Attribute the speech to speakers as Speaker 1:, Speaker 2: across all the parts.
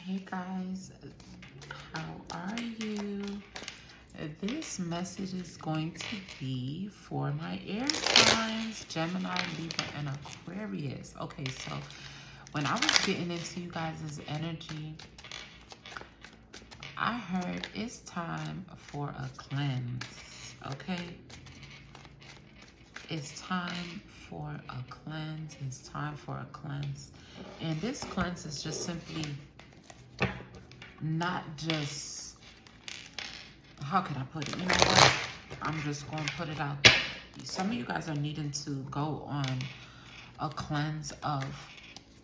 Speaker 1: Hey guys, how are you? This message is going to be for my air signs, Gemini, Libra, and Aquarius. Okay, so when I was getting into you guys' energy, I heard it's time for a cleanse, okay? It's time for a cleanse. It's time for a cleanse. And this cleanse is just simply not just, how can I put it? You know what? I'm just going to put it out there. Some of you guys are needing to go on a cleanse of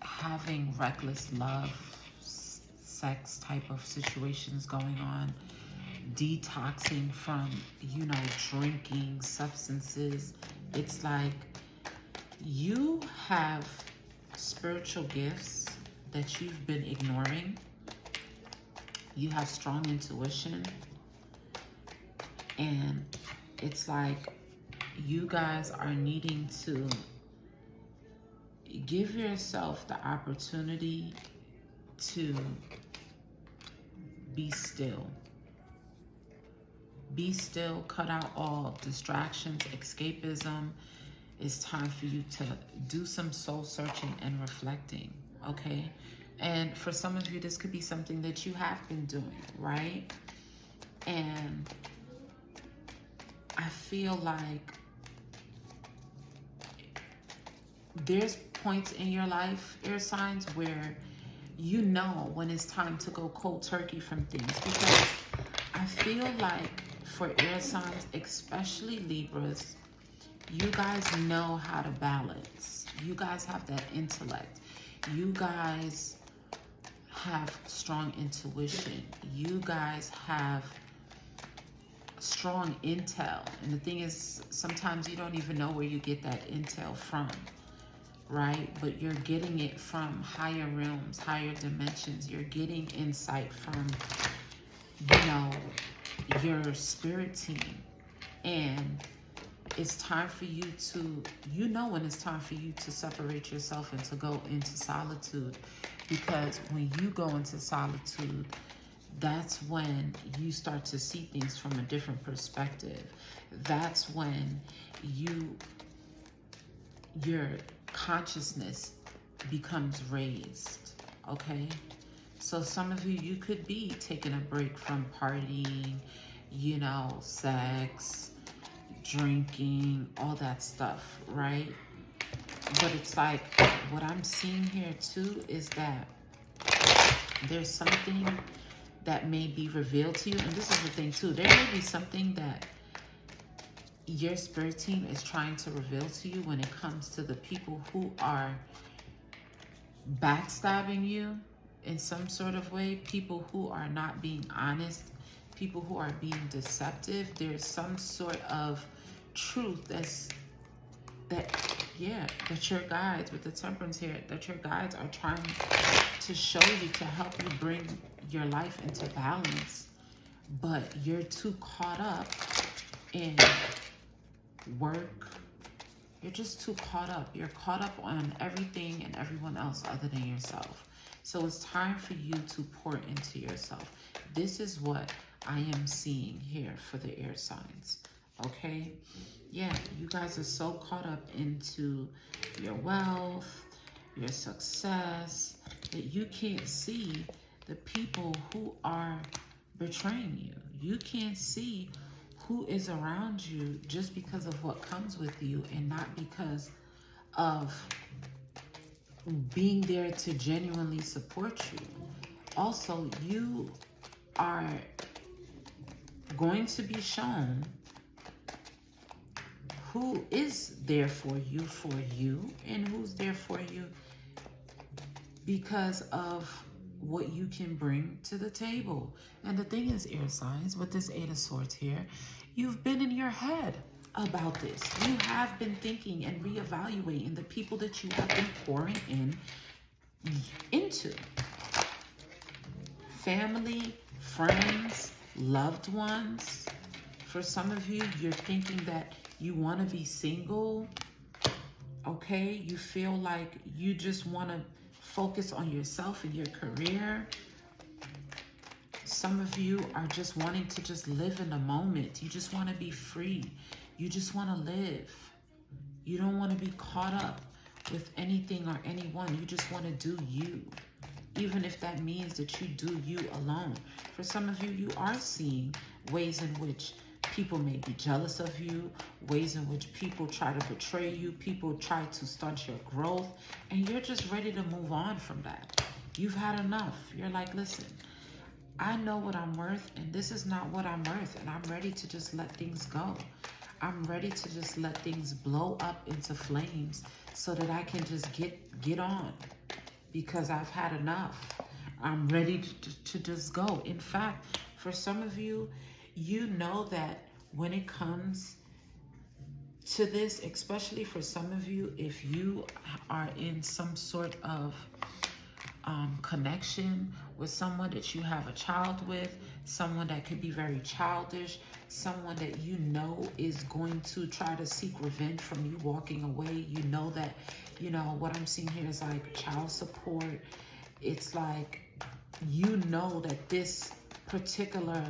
Speaker 1: having reckless love, sex type of situations going on, detoxing from, drinking, substances. It's like you have spiritual gifts that you've been ignoring. You have strong intuition, and it's like you guys are needing to give yourself the opportunity to be still. Be still, cut out all distractions, escapism. It's time for you to do some soul searching and reflecting, okay? And for some of you, this could be something that you have been doing, right? And I feel like there's points in your life, air signs, where you know when it's time to go cold turkey from things. Because I feel like for air signs, especially Libras, you guys know how to balance. You guys have that intellect. You guys have strong intuition. You guys have strong intel. And the thing is, sometimes you don't even know where you get that intel from, right? But you're getting it from higher realms, higher dimensions. You're getting insight from, your spirit team. And it's time for you to, when it's time for you to separate yourself and to go into solitude. Because when you go into solitude, that's when you start to see things from a different perspective. That's when your consciousness becomes raised, okay? So some of you could be taking a break from partying, sex, drinking, all that stuff, right? But it's like, what I'm seeing here too is that there's something that may be revealed to you. And this is the thing too, there may be something that your spirit team is trying to reveal to you when it comes to the people who are backstabbing you in some sort of way, people who are not being honest, people who are being deceptive. There's some sort of truth that your guides with the temperance here, that your guides are trying to show you to help you bring your life into balance. But you're too caught up in work. You're just too caught up. You're caught up on everything and everyone else other than yourself. So it's time for you to pour into yourself. This is what I am seeing here for the air signs, okay? Yeah, you guys are so caught up into your wealth, your success, that you can't see the people who are betraying you. You can't see who is around you just because of what comes with you and not because of being there to genuinely support you. Also, you are going to be shown who is there for you, and who's there for you because of what you can bring to the table. And the thing is, air signs, with this Eight of Swords here, you've been in your head about this. You have been thinking and reevaluating the people that you have been pouring into. Family, friends, loved ones. For some of you, you're thinking that you want to be single, okay? You feel like you just want to focus on yourself and your career, Some of you are just wanting to just live in the moment. You just want to be free. You just want to live. You don't want to be caught up with anything or anyone. You just want to do you. Even if that means that you do you alone. For some of you, you are seeing ways in which people may be jealous of you, ways in which people try to betray you, people try to stunt your growth, and you're just ready to move on from that. You've had enough. You're like, listen, I know what I'm worth, and this is not what I'm worth, and I'm ready to just let things go. I'm ready to just let things blow up into flames so that I can just get on, because I've had enough. I'm ready to just go. In fact, for some of you, you know that when it comes to this, especially for some of you, if you are in some sort of connection with someone that you have a child with, someone that could be very childish, someone that you know is going to try to seek revenge from you walking away. You know that, you know, what I'm seeing here is like child support. It's like, you know that this particular,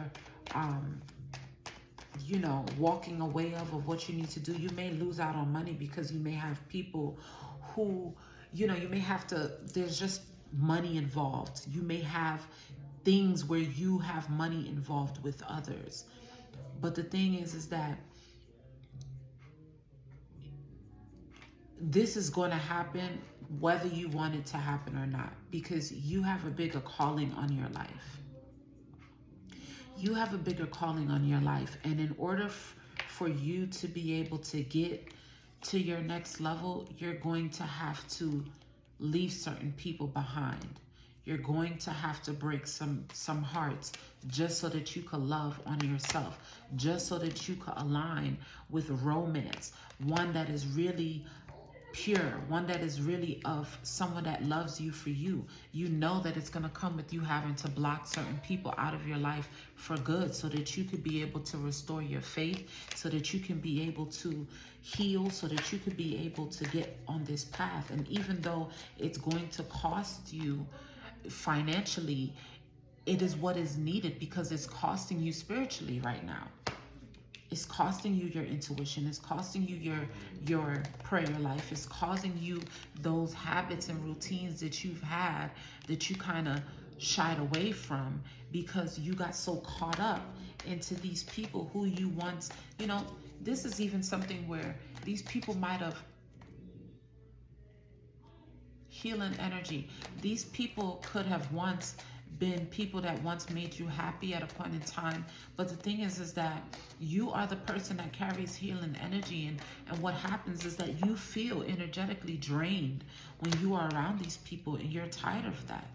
Speaker 1: you know, walking away of what you need to do, you may lose out on money because you may have people who, you know, you may have to, there's just money involved. You may have things where you have money involved with others. But the thing is that this is going to happen whether you want it to happen or not, because you have a bigger calling on your life. You have a bigger calling on your life. And in order for you to be able to get to your next level, you're going to have to leave certain people behind. You're going to have to break some hearts just so that you could love on yourself, just so that you could align with romance, one that is really pure, one that is really of someone that loves you for you. You know that it's going to come with you having to block certain people out of your life for good, so that you could be able to restore your faith, so that you can be able to heal, so that you could be able to get on this path. And even though it's going to cost you financially, it is what is needed, because it's costing you spiritually right now. It's costing you your intuition. It's costing you your prayer life. It's causing you those habits and routines that you've had that you kind of shied away from because you got so caught up into these people who you once, you know, this is even something where these people might have healing energy. These people could have once been people that once made you happy at a point in time. But the thing is that you are the person that carries healing energy. And what happens is that you feel energetically drained when you are around these people, and you're tired of that.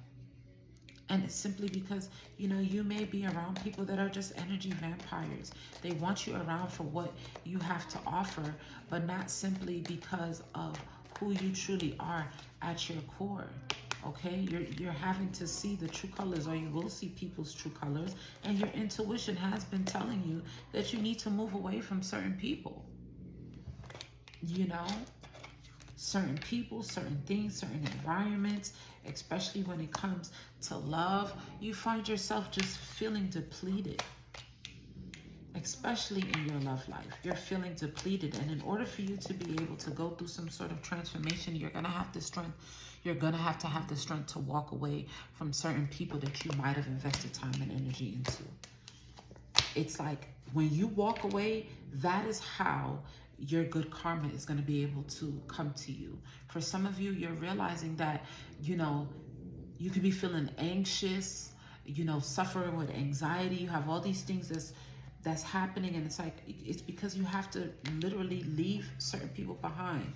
Speaker 1: And it's simply because, you know, you may be around people that are just energy vampires. They want you around for what you have to offer, but not simply because of who you truly are at your core. Okay, you're having to see the true colors, or you will see people's true colors, and your intuition has been telling you that you need to move away from certain people. You know, certain people, certain things, certain environments, especially when it comes to love, you find yourself just feeling depleted. Especially in your love life, you're feeling depleted. And in order for you to be able to go through some sort of transformation, you're going to have the strength. You're going to have the strength to walk away from certain people that you might have invested time and energy into. It's like when you walk away, that is how your good karma is going to be able to come to you. For some of you, you're realizing that, you know, you could be feeling anxious, you know, suffering with anxiety. You have all these things that's happening, and it's like, it's because you have to literally leave certain people behind.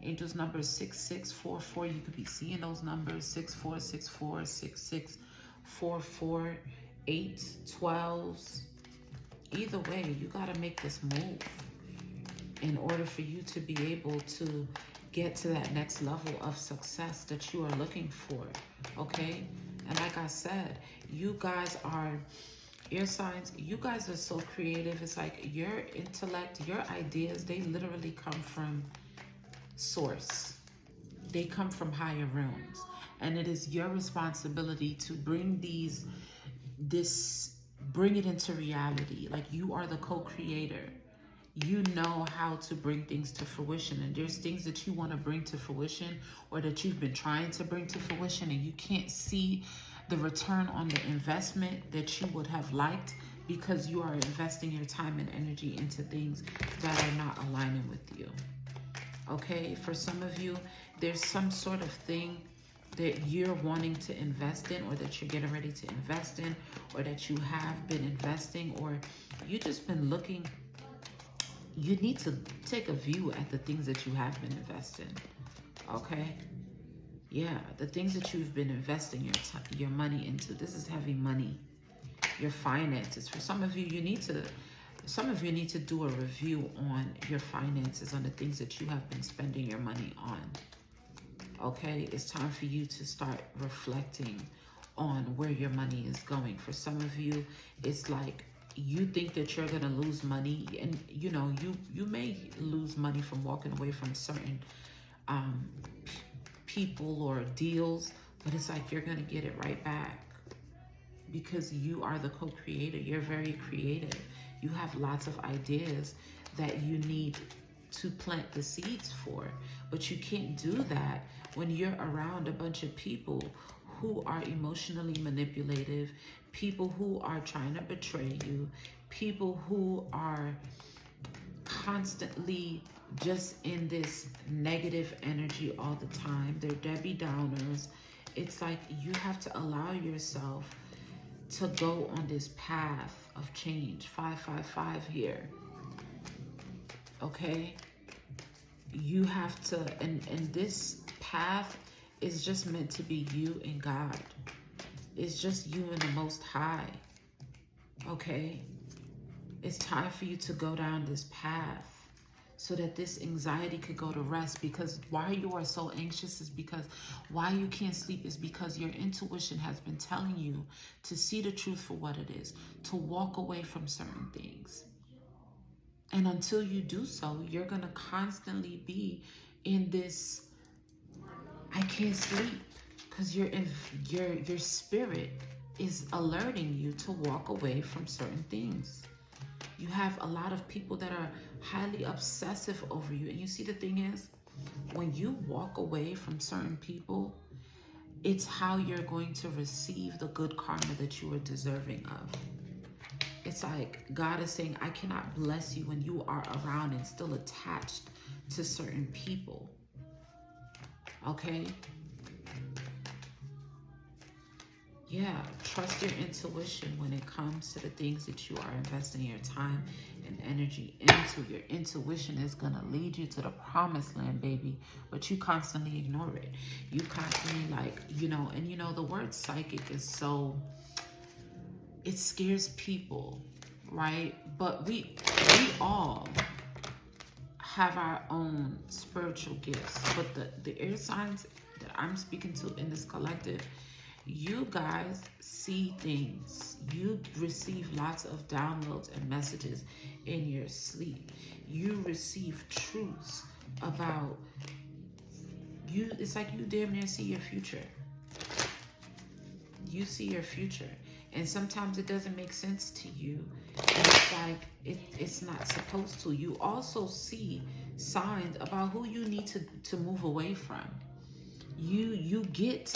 Speaker 1: Angels number 6644, you could be seeing those numbers, 6464, 6644, 8, 12s. Either way, you got to make this move in order for you to be able to get to that next level of success that you are looking for, okay? And like I said, you guys are air signs. You guys are so creative. It's like your intellect, your ideas, they literally come from source. They come from higher realms. And it is your responsibility to bring these bring it into reality. Like, you are the co-creator. You know how to bring things to fruition, and there's things that you want to bring to fruition, or that you've been trying to bring to fruition, and you can't see the return on the investment that you would have liked, because you are investing your time and energy into things that are not aligning with you. Okay, for some of you, there's some sort of thing that you're wanting to invest in, or that you're getting ready to invest in, or that you have been investing, or you just been looking. You need to take a view at the things that you have been investing. Okay? Yeah, the things that you've been investing your money into. This is heavy money. Your finances. For some of you, some of you need to do a review on your finances, on the things that you have been spending your money on. Okay? It's time for you to start reflecting on where your money is going. For some of you, it's like you think that you're going to lose money, and you know, you may lose money from walking away from certain people or deals, but it's like you're going to get it right back, because you are the co-creator. You're very creative. You have lots of ideas that you need to plant the seeds for, but you can't do that when you're around a bunch of people who are emotionally manipulative, people who are trying to betray you, people who are constantly just in this negative energy all the time. They're Debbie Downers. It's like you have to allow yourself to go on this path of change. 555 here. Okay? You have to, and this path is just meant to be you and God. It's just you and the Most High. Okay? It's time for you to go down this path so that this anxiety could go to rest. Because why you are so anxious is because why you can't sleep is because your intuition has been telling you to see the truth for what it is, to walk away from certain things. And until you do so, you're going to constantly be in this, I can't sleep, because your spirit is alerting you to walk away from certain things. You have a lot of people that are highly obsessive over you. And you see, the thing is, when you walk away from certain people, it's how you're going to receive the good karma that you are deserving of. It's like God is saying, I cannot bless you when you are around and still attached to certain people. Okay? Yeah, trust your intuition when it comes to the things that you are investing your time and energy into. Your intuition is going to lead you to the promised land, baby, but you constantly ignore it. You constantly, like, you know, and you know, the word psychic is so, it scares people, right? But we all have our own spiritual gifts. But the air signs that I'm speaking to in this collective, you guys see things. You receive lots of downloads and messages in your sleep. You receive truths about you. It's like you damn near see your future. You see your future. And sometimes it doesn't make sense to you. And it's like it's not supposed to. You also see signs about who you need to move away from. You get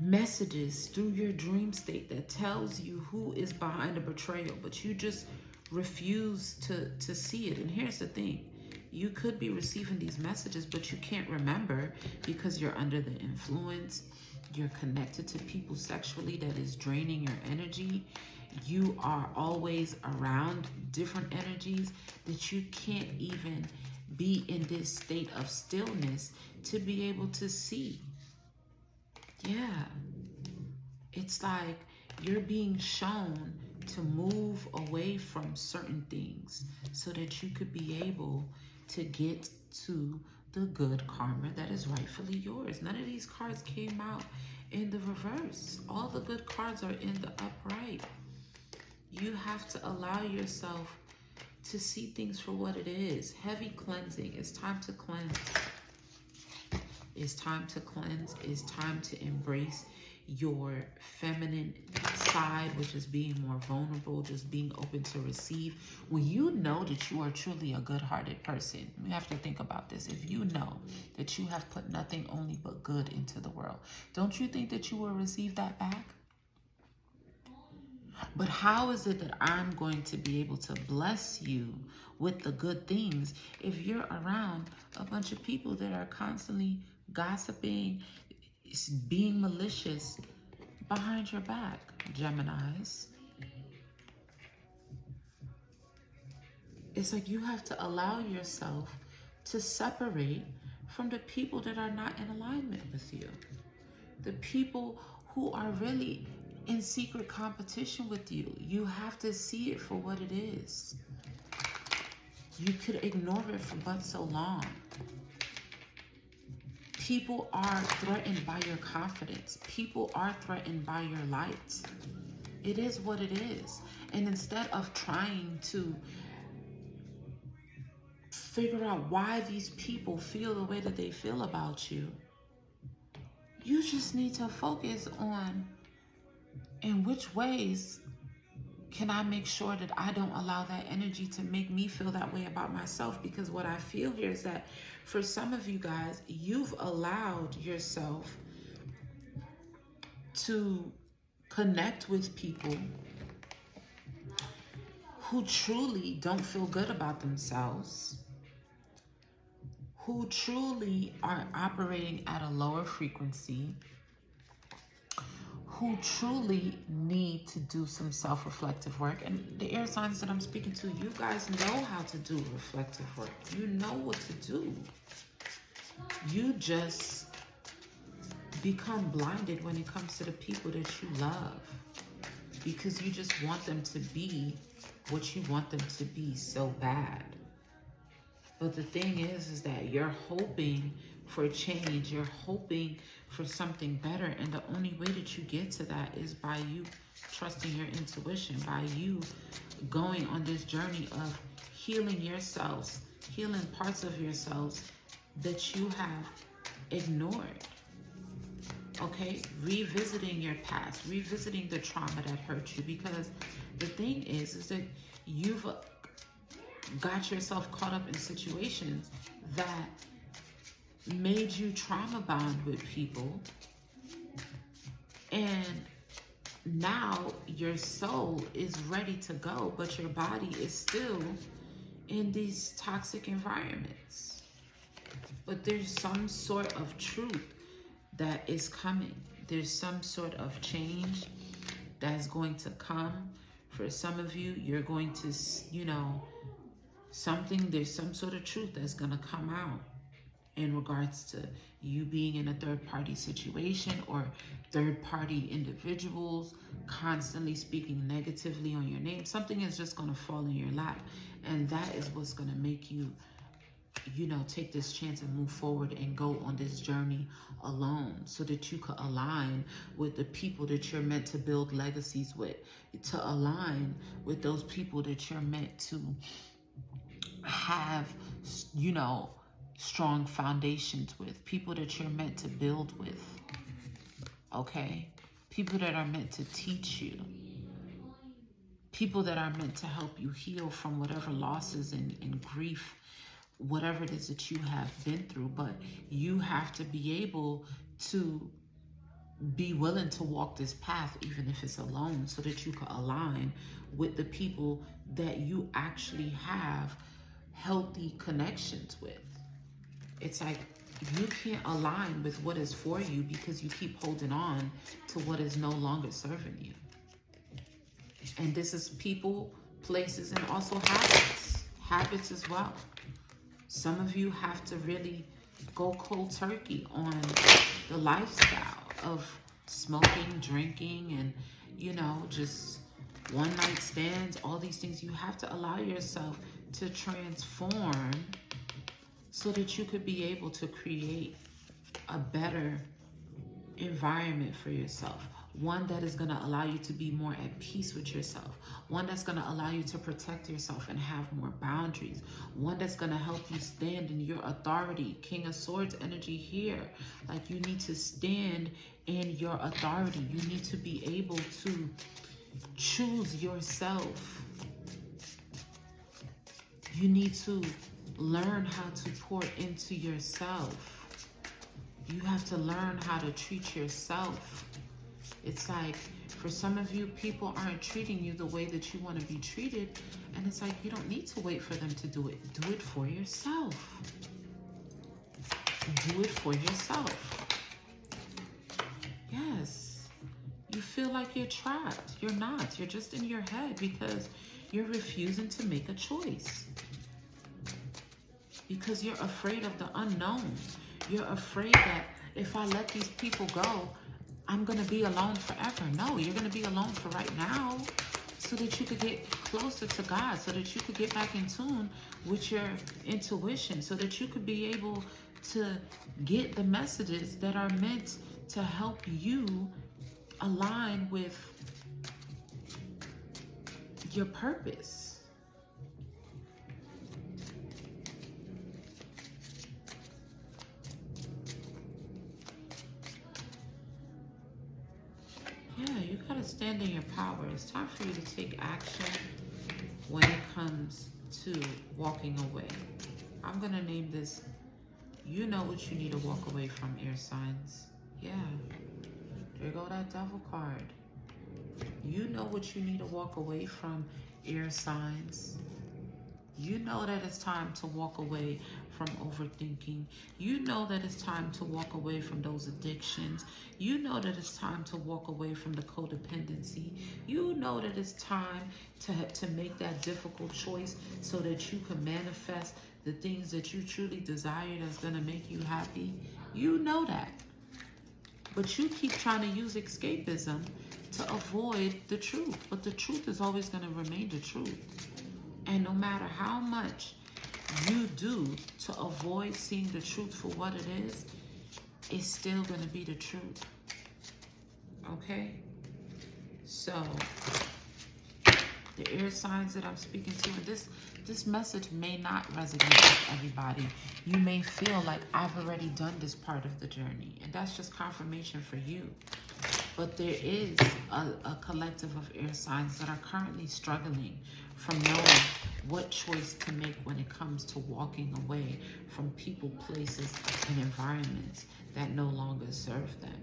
Speaker 1: messages through your dream state that tells you who is behind the betrayal, but you just refuse to see it. And here's the thing. You could be receiving these messages, but you can't remember because you're under the influence. You're connected to people sexually that is draining your energy. You are always around different energies that you can't even be in this state of stillness to be able to see. Yeah. It's like you're being shown to move away from certain things so that you could be able to get to the good karma that is rightfully yours. None of these cards came out in the reverse. All the good cards are in the upright. You have to allow yourself to see things for what it is. Heavy cleansing. It's time to cleanse. It's time to cleanse. It's time to embrace your feminine side, which is being more vulnerable, just being open to receive. When you know that you are truly a good-hearted person, you have to think about this. If you know that you have put nothing only but good into the world, don't you think that you will receive that back? But how is it that I'm going to be able to bless you with the good things if you're around a bunch of people that are constantly gossiping, being malicious behind your back, Geminis? It's like you have to allow yourself to separate from the people that are not in alignment with you. The people who are really in secret competition with you. You have to see it for what it is. You could ignore it for but so long. People are threatened by your confidence. People are threatened by your light. It is what it is. And instead of trying to figure out why these people feel the way that they feel about you, you just need to focus on in which ways can I make sure that I don't allow that energy to make me feel that way about myself? Because what I feel here is that for some of you guys, you've allowed yourself to connect with people who truly don't feel good about themselves, who truly are operating at a lower frequency, who truly need to do some self-reflective work. And the air signs that I'm speaking to, you guys know how to do reflective work. You know what to do. You just become blinded when it comes to the people that you love, because you just want them to be what you want them to be so bad. But the thing is that you're hoping for change. You're hoping for something better. And the only way that you get to that is by you trusting your intuition, by you going on this journey of healing yourselves, healing parts of yourselves that you have ignored. Okay? Revisiting your past, revisiting the trauma that hurt you. Because the thing is that you've got yourself caught up in situations that made you trauma bound with people, and now your soul is ready to go, but your body is still in these toxic environments. But there's some sort of truth that is coming. There's some sort of change that's going to come. For some of you, you're going to, there's some sort of truth that's going to come out in regards to you being in a third-party situation, or third-party individuals constantly speaking negatively on your name. Something is just going to fall in your lap, and that is what's going to make you, take this chance and move forward and go on this journey alone, so that you could align with the people that you're meant to build legacies with, to align with those people that you're meant to have, strong foundations with, people that you're meant to build with, okay? People that are meant to teach you, people that are meant to help you heal from whatever losses and grief, whatever it is that you have been through. But you have to be able to be willing to walk this path, even if it's alone, so that you can align with the people that you actually have healthy connections with. It's like you can't align with what is for you because you keep holding on to what is no longer serving you. And this is people, places, and also habits. Habits as well. Some of you have to really go cold turkey on the lifestyle of smoking, drinking, and, just one-night stands, all these things. You have to allow yourself to transform so that you could be able to create a better environment for yourself. One that is going to allow you to be more at peace with yourself. One that's going to allow you to protect yourself and have more boundaries. One that's going to help you stand in your authority. King of Swords energy here. Like, you need to stand in your authority. You need to be able to choose yourself. You need to learn how to pour into yourself. You have to learn how to treat yourself. It's like, for some of you, people aren't treating you the way that you want to be treated. And it's like, you don't need to wait for them to do it. Do it for yourself. Do it for yourself. Yes. You feel like you're trapped. You're not. You're just in your head because you're refusing to make a choice. Because you're afraid of the unknown. You're afraid that if I let these people go, I'm going to be alone forever. No, you're going to be alone for right now so that you could get closer to God, so that you could get back in tune with your intuition, so that you could be able to get the messages that are meant to help you align with your purpose. Yeah, you gotta stand in your power. It's time for you to take action when it comes to walking away. I'm gonna name this, you know what you need to walk away from, air signs. Yeah, there go that devil card. You know what you need to walk away from, air signs. You know that it's time to walk away from overthinking. You know that it's time to walk away from those addictions. You know that it's time to walk away from the codependency. You know that it's time to make that difficult choice so that you can manifest the things that you truly desire that's going to make you happy. You know that. But you keep trying to use escapism to avoid the truth. But the truth is always going to remain the truth. And no matter how much you do to avoid seeing the truth for what it is, it's still going to be the truth. Okay? So, the air signs that I'm speaking to, and this message may not resonate with everybody. You may feel like I've already done this part of the journey, and that's just confirmation for you. But there is a collective of air signs that are currently struggling from knowing what choice to make when it comes to walking away from people, places, and environments that no longer serve them.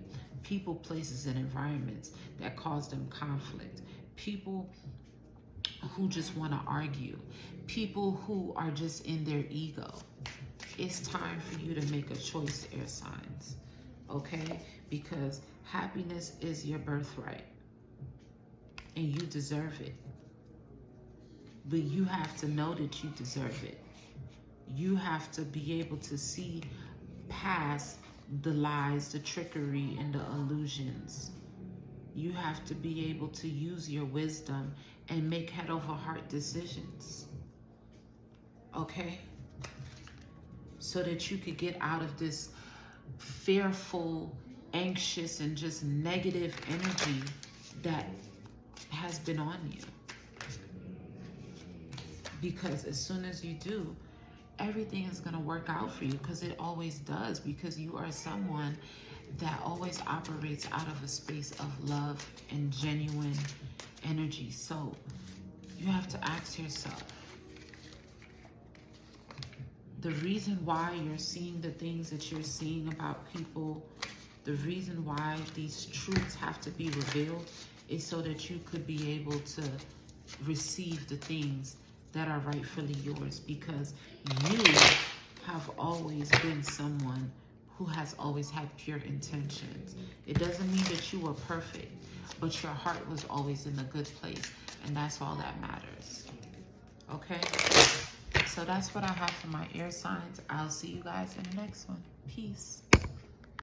Speaker 1: People, places, and environments that cause them conflict. People who just want to argue. People who are just in their ego. It's time for you to make a choice, air signs. Okay? Because happiness is your birthright. And you deserve it. But you have to know that you deserve it. You have to be able to see past the lies, the trickery, and the illusions. You have to be able to use your wisdom and make head over heart decisions. Okay? So that you could get out of this fearful, anxious, and just negative energy that has been on you. Because as soon as you do, everything is going to work out for you, because it always does, because you are someone that always operates out of a space of love and genuine energy. So you have to ask yourself, the reason why you're seeing the things that you're seeing about people, the reason why these truths have to be revealed is so that you could be able to receive the things that are rightfully yours, because you have always been someone who has always had pure intentions. It doesn't mean that you were perfect, but your heart was always in a good place, and that's all that matters. Okay? So that's what I have for my air signs. I'll see you guys in the next one. Peace.